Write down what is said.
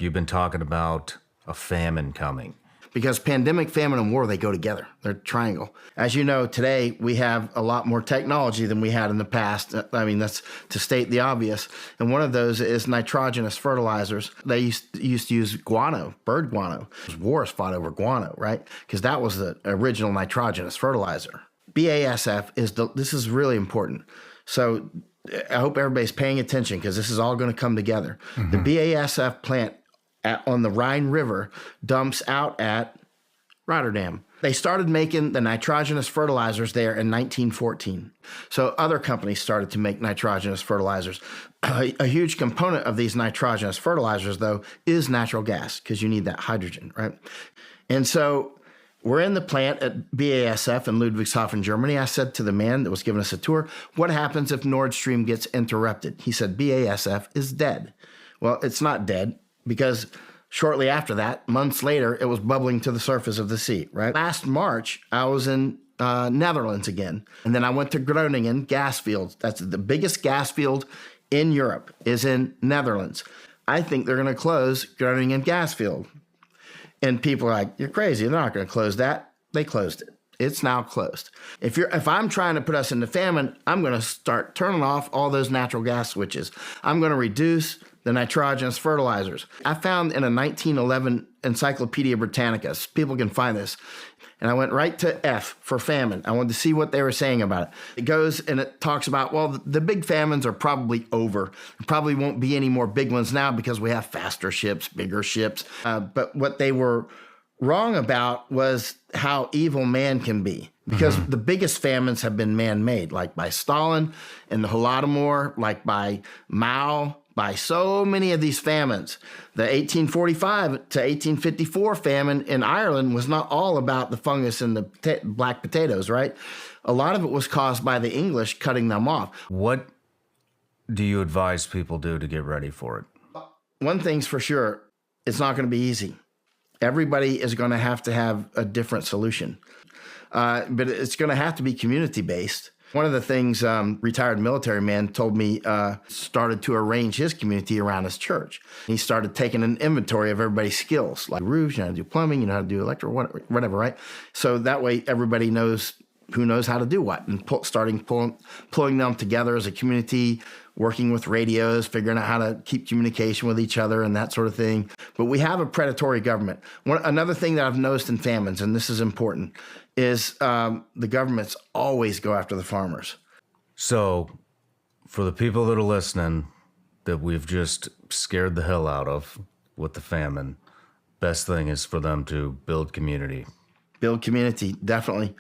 You've been talking about a famine coming. Because pandemic, famine, and war, they go together. They're a triangle. As you know, today we have a lot more technology than we had in the past. I mean, that's to state the obvious. And one of those is nitrogenous fertilizers. They used to use guano, bird guano. Wars fought over guano, right? Because that was the original nitrogenous fertilizer. BASF this is really important. So I hope everybody's paying attention because this is all going to come together. Mm-hmm. The BASF plant on the Rhine River dumps out at Rotterdam. They started making the nitrogenous fertilizers there in 1914. So other companies started to make nitrogenous fertilizers. A huge component of these nitrogenous fertilizers, though, is natural gas because you need that hydrogen, right? And so we're in the plant at BASF in Ludwigshafen, Germany. I said to the man that was giving us a tour, what happens if Nord Stream gets interrupted? He said, BASF is dead. Well, it's not dead, because shortly after that, months later, it was bubbling to the surface of the sea, right? Last March, I was in Netherlands again. And then I went to Groningen gas fields. That's the biggest gas field in Europe, is in Netherlands. I think they're going to close Groningen gas field. And people are like, you're crazy. They're not going to close that. They closed it. It's now closed. If I'm trying to put us into famine, I'm going to start turning off all those natural gas switches. I'm going to reduce the nitrogenous fertilizers. I found in a 1911 Encyclopedia Britannica, people can find this, and I went right to F for famine. I wanted to see what they were saying about it. It goes and it talks about, well, the big famines are probably over. There probably won't be any more big ones now because we have faster ships, bigger ships. But what they were wrong about was how evil man can be. Because the biggest famines have been man-made, like by Stalin and the Holodomor, like by Mao, by so many of these famines. The 1845 to 1854 famine in Ireland was not all about the fungus and the black potatoes, right? A lot of it was caused by the English cutting them off. What do you advise people do to get ready for it? One thing's for sure, it's not going to be easy. Everybody is going to have a different solution. But it's going to have to be community-based. One of the things retired military man told me started to arrange his community around his church. He started taking an inventory of everybody's skills, like roofs, you know how to do plumbing, you know how to do electrical, whatever, right? So that way everybody knows who knows how to do what, and pulling them together as a community, working with radios, figuring out how to keep communication with each other and that sort of thing. But we have a predatory government. Another thing that I've noticed in famines, and this is important, is the governments always go after the farmers. So for the people that are listening that we've just scared the hell out of with the famine, best thing is for them to build community. Build community, definitely.